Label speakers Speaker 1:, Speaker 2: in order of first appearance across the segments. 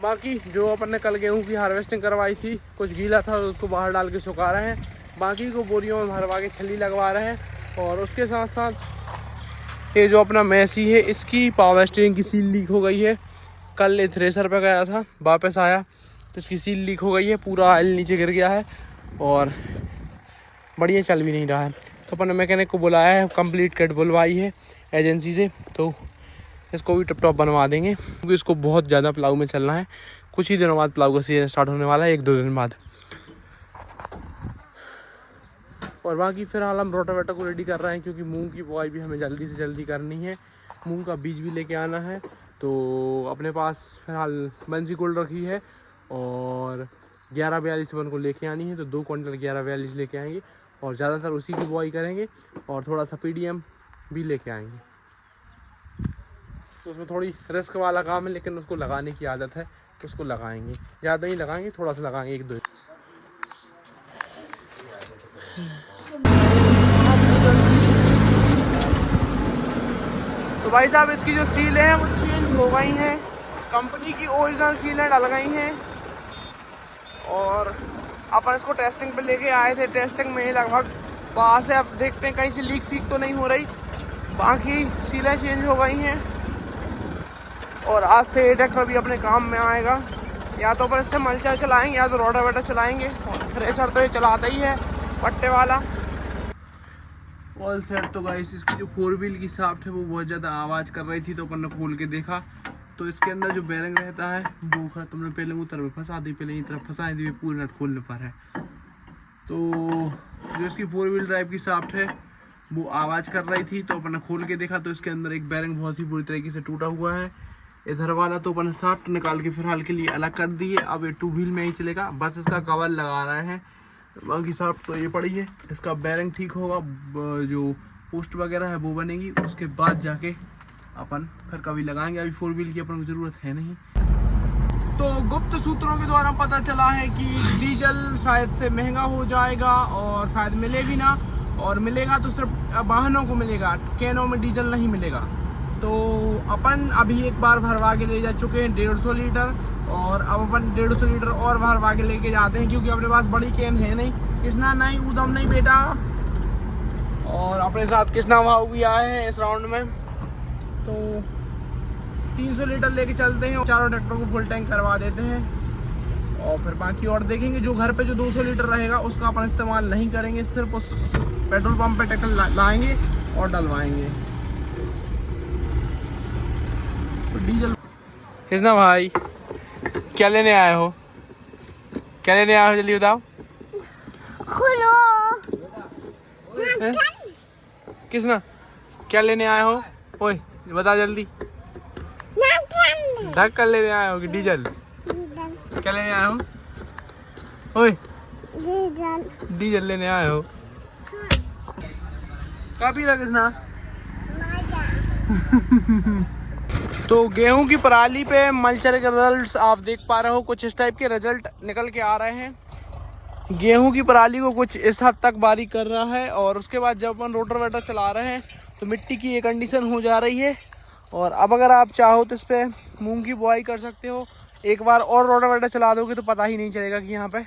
Speaker 1: बाकी जो अपन ने कल गेहूँ की हार्वेस्टिंग करवाई थी, कुछ गीला था तो उसको बाहर डाल के सुखा रहे हैं, बाकी को बोरियों में भरवा के छली लगवा रहे हैं। और उसके साथ साथ ये जो अपना मैसी है, इसकी पावर स्टीयरिंग की सील लीक हो गई है। कल ये थ्रेसर पे गया था, वापस आया तो इसकी सील लीक हो गई है, पूरा ऑयल नीचे गिर गया है और बढ़िया चल भी नहीं रहा है। तो अपन ने मैकेनिक को बुलाया है, कंप्लीट किट बुलवाई है एजेंसी से, तो इसको भी टप टॉप बनवा देंगे क्योंकि इसको बहुत ज़्यादा प्लाऊ में चलना है। कुछ ही दिनों बाद प्लाऊ का सीजन स्टार्ट होने वाला है, 1-2 दिन बाद। और बाकी फिलहाल हम रोटावेटर को रेडी कर रहे हैं क्योंकि मूंग की बुआई भी हमें जल्दी से जल्दी करनी है। मूंग का बीज भी लेके आना है, तो अपने पास फिलहाल बंसी गोल्ड रखी है और 1142 अपन को लेके आनी है, तो 2 क्विंटल 1142 लेके आएंगे और ज़्यादातर उसी की बुआई करेंगे और थोड़ा सा PDM भी लेके आएंगे। तो उसमें थोड़ी रिस्क वाला काम है, लेकिन उसको लगाने की आदत है तो उसको लगाएंगे, ज़्यादा ही लगाएंगे, थोड़ा सा लगाएंगे, 1-2। तो भाई साहब इसकी जो सीलें हैं वो चेंज हो गई हैं, कंपनी की ओरिजिनल सीलें डल गई हैं और अपन इसको टेस्टिंग पे लेके आए थे। टेस्टिंग में लगभग वहाँ से अब देखते हैं कहीं से लीक फीक तो नहीं हो रही, बाकी सीलें चेंज हो गई हैं। और आज से ये ट्रैक्टर भी अपने काम में आएगा, या तो अपन इससे मल्चर चलाएंगे या तो रोटावेटर चलाएंगे, और थ्रेसर तो ये चलाता ही है पट्टे वाला। All set. तो गाइस इसकी जो 4 व्हील की शाफ्ट है वो बहुत ज़्यादा आवाज़ कर रही थी, तो अपन ने खोल के देखा तो इसके अंदर जो बेरिंग रहता है वो तुमने पहले उतर में फंसा दी, पहले इस तरफ फंसा दी, पूरे नट खोलने पर है। तो जो इसकी 4 व्हील ड्राइव की शाफ्ट है वो आवाज़ कर रही थी, तो अपन ने खोल के देखा तो इसके अंदर एक बेरिंग बहुत ही बुरी तरीके से टूटा हुआ है। इधर वाला तो अपन शाफ्ट निकाल के फिलहाल के लिए अलग कर दी है, अब ये 2 व्हील में ही चलेगा, बस इसका कवर लगा रहे हैं। बाकी शाफ्ट तो ये पड़ी है, इसका बेरिंग ठीक होगा, जो पोस्ट वगैरह है वो बनेगी, उसके बाद जाके अपन फिर कभी लगाएंगे। अभी 4 व्हील की अपन को ज़रूरत है नहीं। तो गुप्त सूत्रों के द्वारा पता चला है कि डीजल शायद से महंगा हो जाएगा और शायद मिले भी ना, और मिलेगा तो सिर्फ वाहनों को मिलेगा, कैनों में डीजल नहीं मिलेगा। तो अपन अभी एक बार भरवा के ले जा चुके हैं 150 लीटर, और अब अपन 150 लीटर और भरवा के लेके जाते हैं क्योंकि अपने पास बड़ी कैन है नहीं। कृष्णा नहीं, उदम नहीं बेटा, और अपने साथ कृष्णा भाऊ भी आए हैं इस राउंड में, तो 300 लीटर लेके चलते हैं, चारों ट्रैक्टरों को फुल टैंक करवा देते हैं और फिर बाकी और देखेंगे। जो घर पे जो 200 लीटर रहेगा उसका अपन इस्तेमाल नहीं करेंगे, सिर्फ उस पेट्रोल पंप पे ट्रैक्टर लाएंगे और डलवाएंगे। तो डीजल। कृष्णा भाई क्या लेने आए हो, क्या लेने आए हो, जल्दी बताओ। कृष्णा क्या लेने आए हो, ओए बता जल्दी। ढक्कन लेने आए हो कि डीजल, क्या लेने आए हो, ओए डीजल लेने आए हो। क्या पी रहा कृष्णा? तो गेहूं की पराली पे मल्चर के रिजल्ट्स आप देख पा रहे हो, कुछ इस टाइप के रिजल्ट निकल के आ रहे हैं। गेहूं की पराली को कुछ इस हद तक बारीक कर रहा है, और उसके बाद जब अपन रोटावेटर चला रहे हैं तो मिट्टी की ये कंडीशन हो जा रही है। और अब अगर आप चाहो तो इस पर मूंग की बुआई कर सकते हो। एक बार और रोटावेटर चला दोगे तो पता ही नहीं चलेगा कि यहाँ पे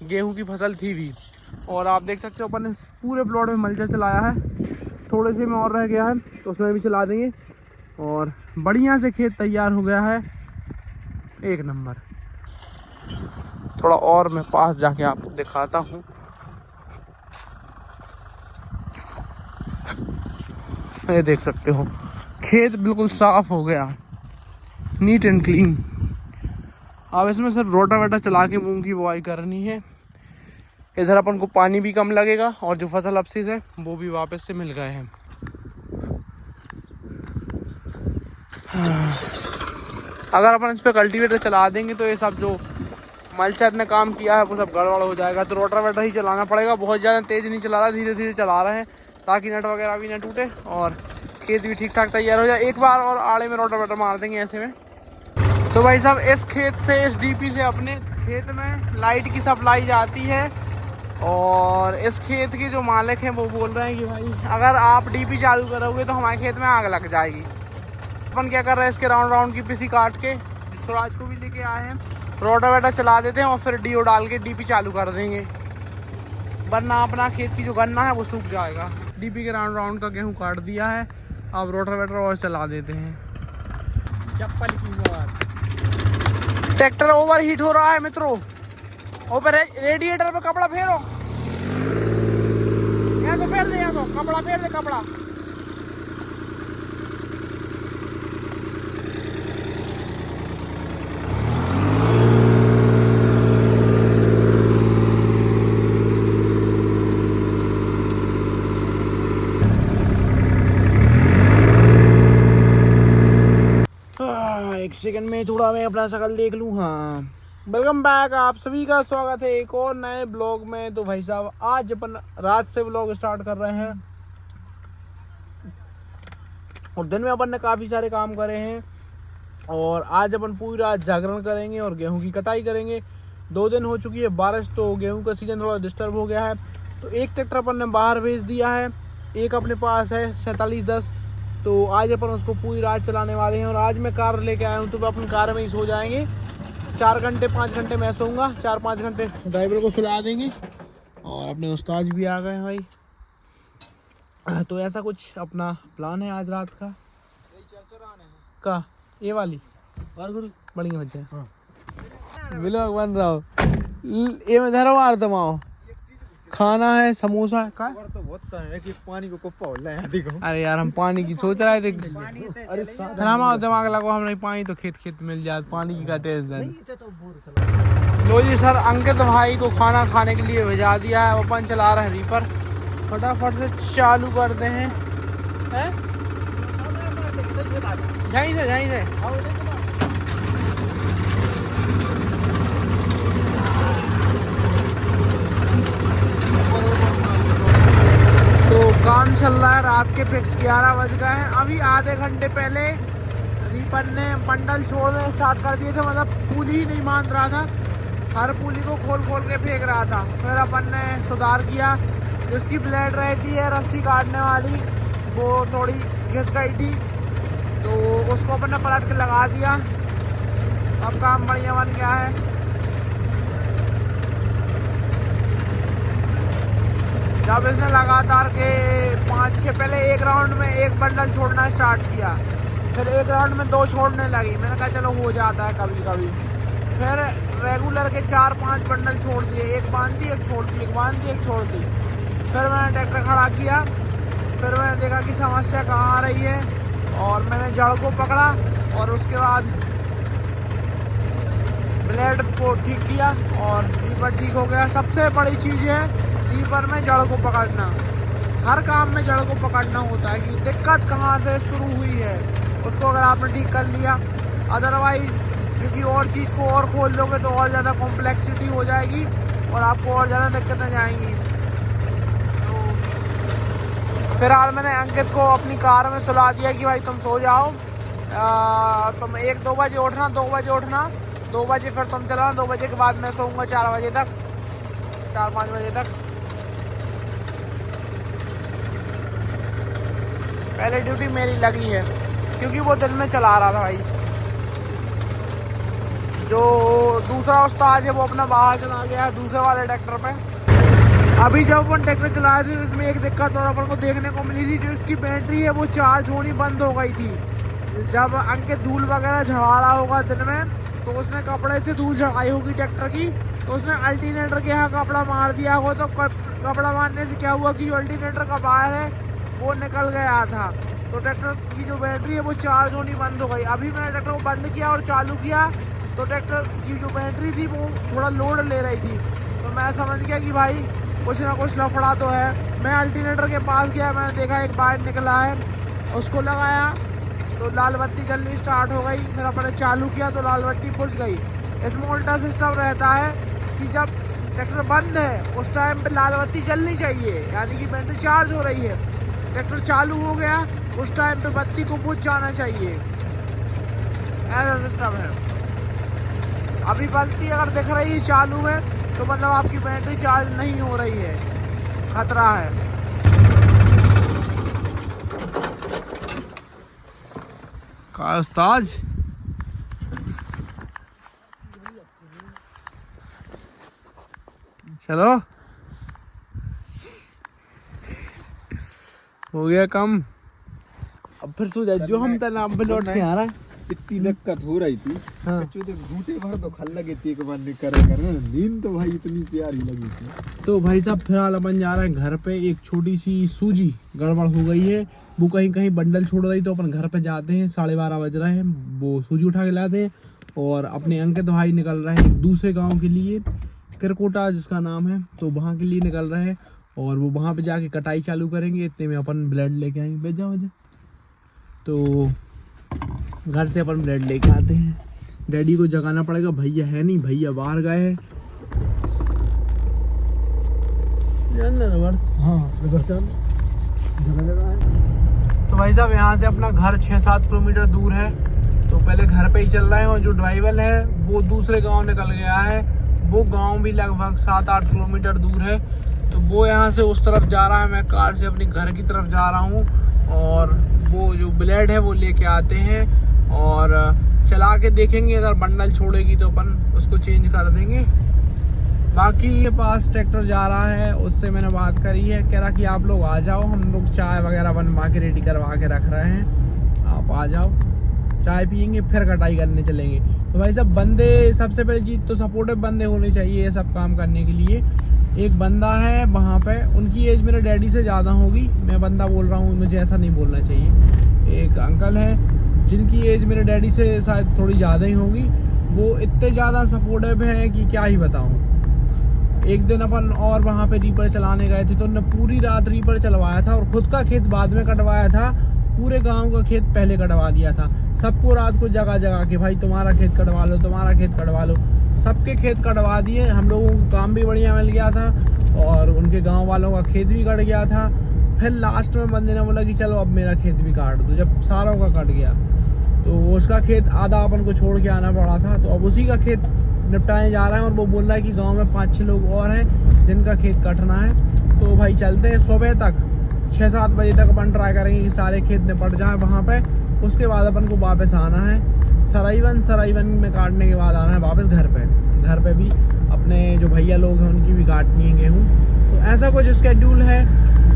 Speaker 1: गेहूं की फसल थी भी। और आप देख सकते हो अपन ने पूरे प्लॉट में मल्चर चलाया है, थोड़े से में और रह गया है तो उसमें भी चला देंगे, और बढ़िया से खेत तैयार हो गया है, 1 नंबर। थोड़ा और मैं पास जाके आपको दिखाता हूँ। ये देख सकते हो खेत बिल्कुल साफ हो गया, नीट एंड क्लीन। अब इसमें सिर्फ रोटावेटर चला के मूंग की बुआई करनी है। इधर अपन को पानी भी कम लगेगा और जो फसल अवशेष है वो भी वापस से मिल गए हैं। अगर अपन इस पर कल्टीवेटर चला देंगे तो ये सब जो मल्चर ने काम किया है वो सब गड़बड़ हो जाएगा, तो रोटावेटर ही चलाना पड़ेगा। बहुत ज़्यादा तेज़ नहीं चला रहा, धीरे धीरे चला रहे हैं ताकि नट वगैरह भी ना टूटे और खेत भी ठीक ठाक तैयार हो जाए। एक बार और आड़े में रोटावेटर मार देंगे ऐसे में। तो भाई साहब इस खेत से, इस डीपी से अपने खेत में लाइट की सप्लाई जाती है, और इस खेत के जो मालिक हैं वो बोल रहे हैं कि भाई अगर आप डीपी चालू करोगे तो हमारे खेत में आग लग जाएगी। अपन क्या कर रहे हैं, इसके राउंड राउंड की पीसी काट के स्वराज को भी लेके लेके आए हैं। रोटावेटर चला देते हैं और फिर डीओ डाल के डीपी चालू कर देंगे, वरना अपना खेत की जो गन्ना है वो सूख जाएगा। डीपी के राउंड राउंड का गेहूँ काट दिया है, अब रोटावेटर और चला देते हैं।
Speaker 2: चप्पल की बात,
Speaker 1: ट्रैक्टर ओवर हीट हो रहा है मित्रों। ऊपर रेडिएटर पे कपड़ा फेरो, यहाँ से फेर दे, यहाँ तो कपड़ा फेर दे, कपड़ा। एक सेकंड में थोड़ा मैं अपना शकल देख लूँ। हाँ, वेलकम बैक, आप सभी का स्वागत है एक और नए ब्लॉग में। तो भाई साहब आज अपन रात से ब्लॉग स्टार्ट कर रहे हैं और दिन में अपन ने काफ़ी सारे काम करे हैं और आज अपन पूरी रात जागरण करेंगे और गेहूं की कटाई करेंगे। 2 दिन हो चुकी है बारिश, तो गेहूं का सीजन थोड़ा डिस्टर्ब हो गया है। तो एक ट्रैक्टर अपन ने बाहर भेज दिया है, एक अपने पास है 4710, तो आज अपन उसको पूरी रात चलाने वाले हैं। और आज मैं कार लेके आया हूँ, तो अपन कार में ही सो जाएंगे। 4 घंटे 5 घंटे मैं सोऊंगा, 4-5 घंटे ड्राइवर को सुला देंगे। और अपने उस्ताद भी आ गए हैं भाई। तो ऐसा कुछ अपना प्लान है आज रात का। का ये वाली बढ़िया बच्चे ब्लॉग बन रहा हो, ये मैं धरो मार दमाओ। खाना है समोसा है का?
Speaker 2: तो बहुत है कि पानी को कुप्पा हो रहा है। देखो,
Speaker 1: अरे यार हम पानी की सोच रहे थे, फिर हमारा दिमाग लगा हम नहीं पानी तो खेत खेत मिल जाए, पानी की का टेंशन। लो जी सर, अंकित भाई को खाना खाने के लिए भेजा दिया है, अपन चला रहे हैं रीपर। फटाफट से चालू करते हैं, यहीं से तो काम चल रहा है। रात के फिक्स 11 बज गए हैं। अभी आधे घंटे पहले रीपर ने बंडल छोड़ने स्टार्ट कर दिए थे, मतलब पुली ही नहीं मान रहा था, हर पुली को खोल के फेंक रहा था। फिर अपन ने सुधार किया, जिसकी ब्लेड रहती है रस्सी काटने वाली वो थोड़ी घिस गई थी, तो उसको अपन ने पलट के लगा दिया। अब काम बढ़िया बन गया है। जब इसने लगातार के 5-6 पहले एक राउंड में एक बंडल छोड़ना स्टार्ट किया, फिर एक राउंड में 2 छोड़ने लगी। मैंने कहा चलो हो जाता है कभी कभी। फिर रेगुलर के 4-5 बंडल छोड़ दिए, एक बांध दी एक छोड़ दी, एक बांध दी एक छोड़ दी। फिर मैंने ट्रैक्टर खड़ा किया, फिर मैंने देखा कि समस्या कहाँ आ रही है और मैंने जड़ को पकड़ा और उसके बाद ब्लेड को ठीक किया और रीपर ठीक हो गया। सबसे बड़ी चीज़ है रीपर में जड़ को पकड़ना। हर काम में जड़ को पकड़ना होता है कि दिक्कत कहाँ से शुरू हुई है, उसको अगर आपने ठीक कर लिया। अदरवाइज किसी और चीज़ को और खोल दोगे तो और ज़्यादा कॉम्प्लेक्सिटी हो जाएगी और आपको और ज़्यादा दिक्कतें जाएंगी। तो फिलहाल मैंने अंकित को अपनी कार में सुला दिया कि भाई तुम सो जाओ, तुम 1-2 बजे उठना, 2 बजे उठना, 2 बजे फिर तुम चलाना, 2 बजे के बाद मैं सोऊंगा 4 बजे तक, 4-5 बजे तक। पहले ड्यूटी मेरी लगी है क्योंकि वो दिन में चला रहा था भाई। जो दूसरा उस्ताद है वो अपना बाहर चला गया है दूसरे वाले ट्रैक्टर पे। अभी जब अपन ट्रैक्टर चला रहे थे इसमें एक दिक्कत और अपन को देखने को मिली थी, जो इसकी बैटरी है वो चार्ज होनी बंद हो गई थी। जब अंकित धूल वगैरह झड़ा रहा होगा दिन में, तो उसने कपड़े से धूल झड़ाई होगी ट्रैक्टर की, तो उसने अल्टरनेटर के यहाँ कपड़ा मार दिया होगा। तो कपड़ा मारने से क्या हुआ कि जो अल्टरनेटर का वायर है वो निकल गया था, तो ट्रैक्टर की जो बैटरी है वो चार्ज होनी बंद हो गई। अभी मैंने ट्रैक्टर को बंद किया और चालू किया, तो ट्रैक्टर की जो बैटरी थी वो थोड़ा लोड ले रही थी। तो मैं समझ गया कि भाई कुछ ना कुछ लफड़ा तो है। मैं अल्टरनेटर के पास गया, मैंने देखा एक वायर निकला है, उसको लगाया तो लाल बत्ती जलनी स्टार्ट हो गई। फिर अपने चालू किया तो लाल बत्ती बुझ गई। इसमें उल्टा सिस्टम रहता है कि जब ट्रैक्टर बंद है उस टाइम पे लाल बत्ती जलनी चाहिए, यानी कि बैटरी चार्ज हो रही है। ट्रैक्टर चालू हो गया उस टाइम पे बत्ती को बुझ जाना चाहिए, ऐसा सिस्टम है। अभी बत्ती अगर दिख रही है चालू है तो मतलब आपकी बैटरी चार्ज नहीं हो रही है, खतरा है। का उस्ताद चलो हो गया कम। अब फिर सो जाए जो हम तनाव पे लौट के आ रहा है।
Speaker 2: इतनी दिक्कत हो रही थी।
Speaker 1: हाँ।
Speaker 2: घूटे भर तो खल लगे थी एक बार करे नींद तो भाई इतनी प्यारी लगी थी।
Speaker 1: तो भाई साहब फिलहाल अपन जा रहे हैं घर पे। एक छोटी सी सूजी गड़बड़ हो गई है, वो कहीं कहीं बंडल छोड़ रही, तो अपन घर पे जाते हैं। 12:30 बज रहे हैं, वो सूजी उठा के लाते हैं। और अपने अंकित भाई निकल रहे हैं दूसरे गाँव के लिए, किरकोटा जिसका नाम है, तो वहाँ के लिए निकल रहे हैं। और वो वहाँ पे जाके कटाई चालू करेंगे। इतने में अपन ब्लेड लेके आएंगे। भेज जाओ मुझे। तो घर से अपन ब्लेड लेके आते हैं। डैडी को जगाना पड़ेगा, भैया है नहीं, भैया बाहर गए हैं। तो भाई साहब यहाँ से अपना घर 6-7 किलोमीटर दूर है। तो पहले घर पे ही चल रहे हैं। और जो ड्राइवर है वो दूसरे गांव निकल गया है। वो गांव भी लगभग 7-8 किलोमीटर दूर है। तो वो यहाँ से उस तरफ जा रहा है, मैं कार से अपनी घर की तरफ जा रहा हूँ। और वो जो ब्लेड है वो लेके आते हैं और चला के देखेंगे। अगर बंडल छोड़ेगी तो अपन उसको चेंज कर देंगे। बाकी ये पास ट्रैक्टर जा रहा है, उससे मैंने बात करी है, कह रहा कि आप लोग आ जाओ, हम लोग चाय वगैरह बनवा के रेडी करवा के रख रहे हैं, आप आ जाओ, चाय पियेंगे फिर कटाई करने चलेंगे। तो भाई साहब बंदे, सबसे पहली चीज़ तो सपोर्टिव बंदे होने चाहिए ये सब काम करने के लिए। एक बंदा है वहाँ पे, उनकी एज मेरे डैडी से ज़्यादा होगी, मैं बंदा बोल रहा हूँ, मुझे ऐसा नहीं बोलना चाहिए। एक अंकल है जिनकी एज मेरे डैडी से शायद थोड़ी ज़्यादा ही होगी। वो इतने ज़्यादा सपोर्टिव हैं कि क्या ही बताऊँ। एक दिन अपन और वहाँ पे रीपर चलाने गए थे, तो उन्होंने पूरी रात रीपर चलवाया था और खुद का खेत बाद में कटवाया था। पूरे गांव का खेत पहले कटवा दिया था। सबको रात को जगह जगह के, भाई तुम्हारा खेत कटवा लो, तुम्हारा खेत कटवा लो। सबके खेत कटवा दिए। हम लोगों को काम भी बढ़िया मिल गया था और उनके गांव वालों का खेत भी कट गया था। फिर लास्ट में बंदे ने बोला कि चलो अब मेरा खेत भी काट दो। जब सारों का कट गया तो उसका खेत आधा अपन को छोड़ के आना पड़ा था। तो अब उसी का खेत निपटाने जा रहे हैं। और वो बोल रहा है कि गांव में 5-6 लोग और हैं जिनका खेत कटना है। तो भाई चलते हैं, सुबह तक 6-7 बजे तक अपन ट्राई करेंगे कि सारे खेत निपट जाएं वहाँ पे। उसके बाद अपन को वापस आना है सराइवन में काटने के बाद आना है वापस घर पे। घर पे भी अपने जो भैया लोग हैं उनकी भी काटनी है गेहूँ। तो ऐसा कुछ स्केड्यूल है।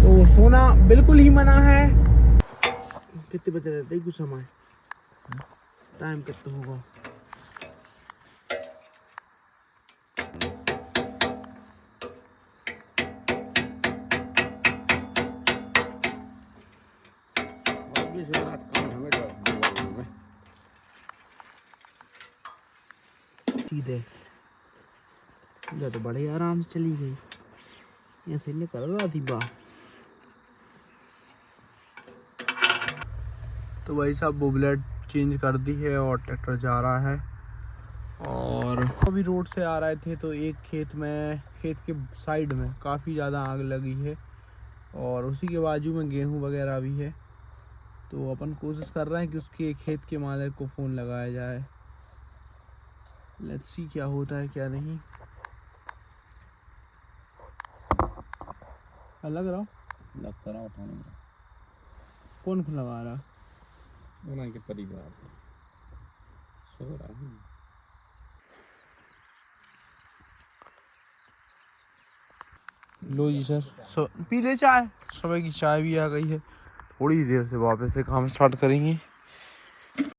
Speaker 1: तो सोना बिल्कुल ही मना है। कितने बजे रहते हैं कुछ समय, टाइम कितना होगा? सीधे ये तो बड़े आराम से चली गई, ऐसे निकल रहा थी बाहर। तो भाई साहब वो ब्लेड चेंज कर दी है और ट्रैक्टर जा रहा है। और अभी रोड से आ रहे थे तो एक खेत के साइड में काफ़ी ज़्यादा आग लगी है और उसी के बाजू में गेहूं वगैरह भी है। तो अपन कोशिश कर रहे हैं कि उसके खेत के मालिक को फ़ोन लगाया जाए। लेट्स सी क्या होता है क्या नहीं। लग रहा कौन लगा रहा?
Speaker 2: उनके परिवार सो रहा है।
Speaker 1: लो जी सर, पी ले चाय। सुबह की चाय भी आ गई है। थोड़ी देर से वापस से काम स्टार्ट करेंगे।